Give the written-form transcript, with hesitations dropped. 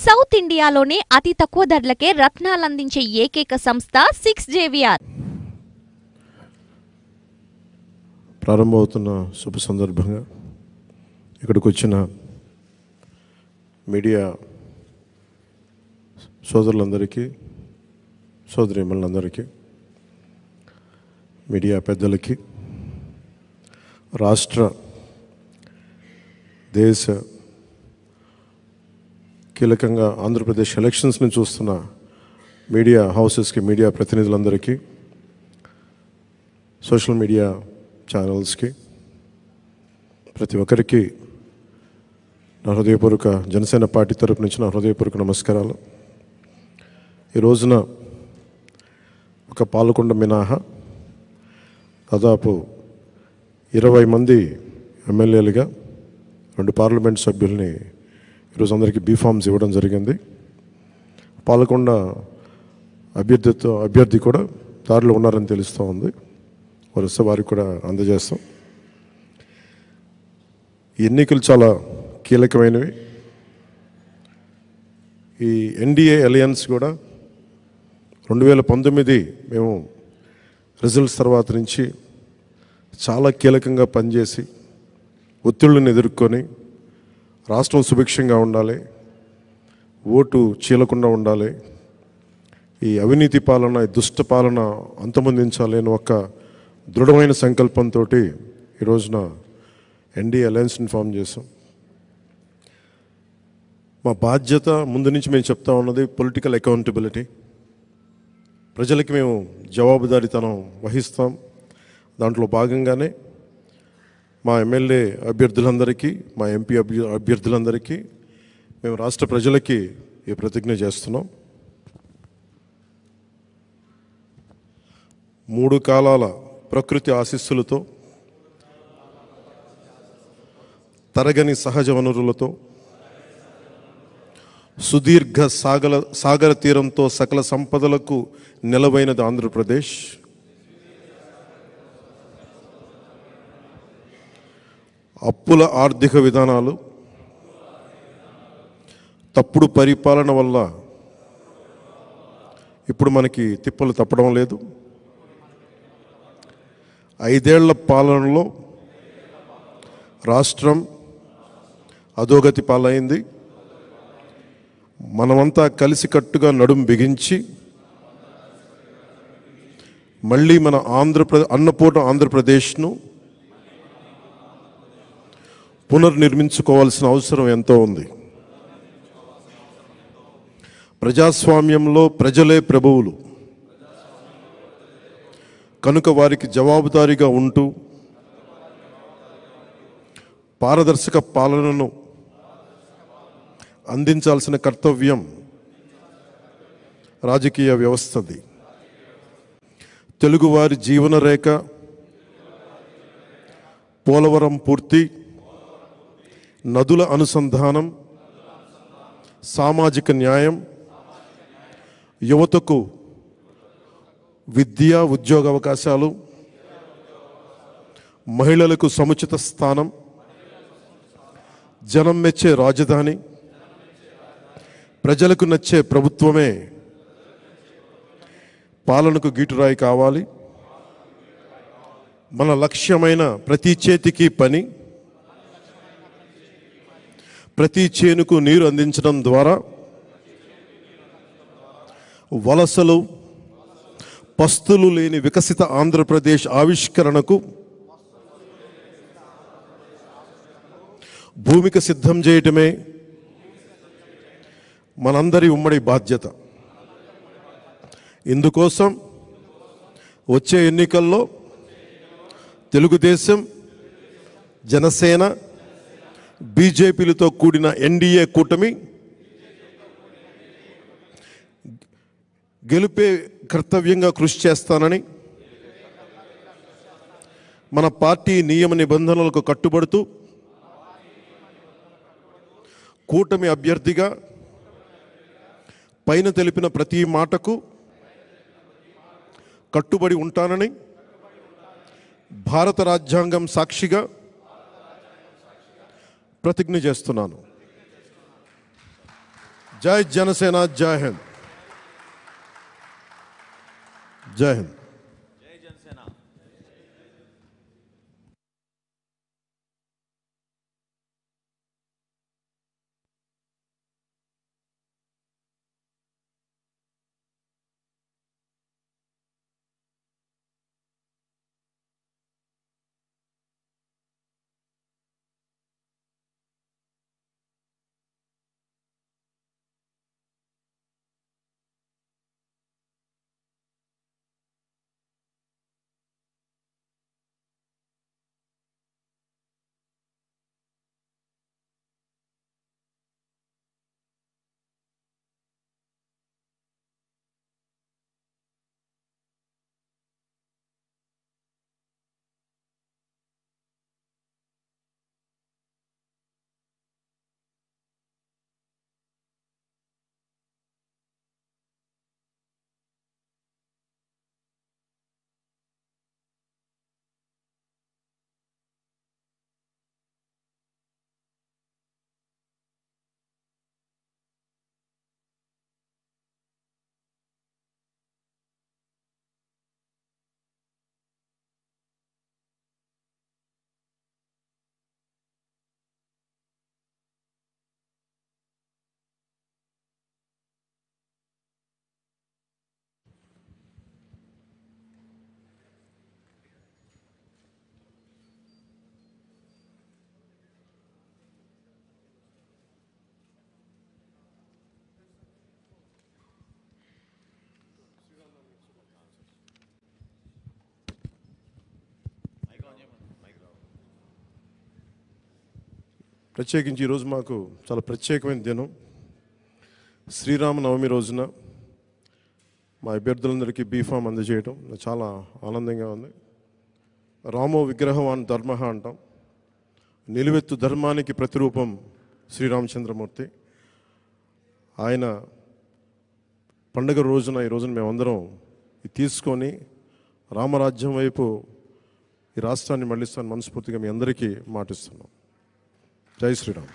South ఇండియాలోనే అతి తక్కువ ధరలకే రత్నాలందించే ఏకైక సంస్థ 6JVR. ప్రారంభమవుతున్న శుభ సందర్భంగా ఇక్కడికి వచ్చిన మీడియా సోదరులందరికీ, సోదరీమణులందరికీ, మీడియా పెద్దలకి, రాష్ట్ర దేశ కీలకంగా ఆంధ్రప్రదేశ్ ఎలక్షన్స్ని చూస్తున్న మీడియా హౌసెస్కి, మీడియా ప్రతినిధులందరికీ, సోషల్ మీడియా ఛానల్స్కి, ప్రతి ఒక్కరికి నా హృదయపూర్వక జనసేన పార్టీ తరపు నుంచి నా హృదయపూర్వక నమస్కారాలు. ఈ రోజున ఒక పాలకొండ మినహా దాదాపు 20 మంది ఎమ్మెల్యేలుగా 2 పార్లమెంట్ సభ్యుల్ని ఈరోజు అందరికీ బీఫామ్స్ ఇవ్వడం జరిగింది. పాలకొండ అభ్యర్థి కూడా దారిలో ఉన్నారని తెలుస్తూ ఉంది. వరుస వారికి కూడా అందజేస్తాం. ఎన్నికలు చాలా కీలకమైనవి. ఈ ఎన్డీఏ అలయన్స్ కూడా 2019 మేము రిజల్ట్స్ తర్వాత నుంచి చాలా కీలకంగా పనిచేసి ఒత్తిళ్లను ఎదుర్కొని రాష్ట్రం సుభిక్షంగా ఉండాలి, ఓటు చీలకుండా ఉండాలి, ఈ అవినీతి పాలన, ఈ దుష్ట పాలన అంతమొందించాలి అని ఒక దృఢమైన సంకల్పంతో ఈ రోజున ఎన్డీఏ అలయన్స్ని ఫామ్ చేసాం. మా బాధ్యత ముందు నుంచి మేము చెప్తా ఉన్నది పొలిటికల్ అకౌంటబిలిటీ. ప్రజలకి మేము జవాబుదారీతనం వహిస్తాం. దాంట్లో భాగంగానే మా ఎమ్మెల్యే అభ్యర్థులందరికీ, మా ఎంపీ అభ్యర్థులందరికీ మేము రాష్ట్ర ప్రజలకి ఈ ప్రతిజ్ఞ చేస్తున్నాం. 3 కాలాల ప్రకృతి ఆశీస్సులతో, తరగని సహజ వనరులతో, సుదీర్ఘ సాగర తీరంతో సకల సంపదలకు నెలవైనది ఆంధ్రప్రదేశ్. అప్పుల ఆర్థిక విధానాలు, తప్పుడు పరిపాలన వల్ల ఇప్పుడు మనకి తిప్పలు తప్పడం లేదు. 5 ఏళ్ల పాలనలో రాష్ట్రం అధోగతి పాలైంది. మనమంతా కలిసికట్టుగా నడుం బిగించి మళ్ళీ మన అన్నపూర్ణ ఆంధ్రప్రదేశ్ను పునర్నిర్మించుకోవాల్సిన అవసరం ఎంతో ఉంది. ప్రజాస్వామ్యంలో ప్రజలే ప్రభువులు కనుక వారికి జవాబుదారీగా ఉంటూ పారదర్శక పాలనను అందించాల్సిన కర్తవ్యం రాజకీయ వ్యవస్థది. తెలుగువారి జీవన రేఖ, పోలవరం పూర్తి, నదుల అనుసంధానం, సామాజిక న్యాయం, యువతకు విద్య, ఉద్యోగ అవకాశాలు, మహిళలకు సముచిత స్థానం, జనం మెచ్చే రాజధాని, ప్రజలకు నచ్చే ప్రభుత్వమే పాలనకు గీటురాయి కావాలి. మన లక్ష్యమైన ప్రతి చేతికి పని, ప్రతి చేనుకు నీరు అందించడం ద్వారా వలసలు, పస్తులు లేని వికసిత ఆంధ్రప్రదేశ్ ఆవిష్కరణకు భూమిక సిద్ధం చేయటమే మనందరి ఉమ్మడి బాధ్యత. ఇందుకోసం వచ్చే ఎన్నికల్లో తెలుగుదేశం, జనసేన, బీజేపీలతో కూడిన ఎన్డీఏ కూటమి గెలుపే కర్తవ్యంగా కృషి చేస్తానని, మన పార్టీ నియమ నిబంధనలకు కట్టుబడుతూ కూటమి అభ్యర్థిగా పైన తెలిపిన ప్రతి మాటకు కట్టుబడి ఉంటానని భారత రాజ్యాంగం సాక్షిగా ప్రతిజ్ఞ చేస్తున్నాను. జై జనసేన, జై హింద్, జై హింద్. జై జనసేన. ప్రత్యేకించి ఈరోజు మాకు చాలా ప్రత్యేకమైన దినం. శ్రీరామనవమి రోజున మా అభ్యర్థులందరికీ బీఫామ్ అందజేయడం నాకు చాలా ఆనందంగా ఉంది. రామో విగ్రహవాన్ ధర్మ అంటాం. నిలువెత్తు ధర్మానికి ప్రతిరూపం శ్రీరామచంద్రమూర్తి. ఆయన పండుగ రోజున ఈ రోజున మేమందరం ఇది తీసుకొని రామరాజ్యం వైపు ఈ రాష్ట్రాన్ని మళ్ళిస్తాను మనస్ఫూర్తిగా మీ అందరికీ మాటిస్తున్నాం. జై శ్రీరామ్.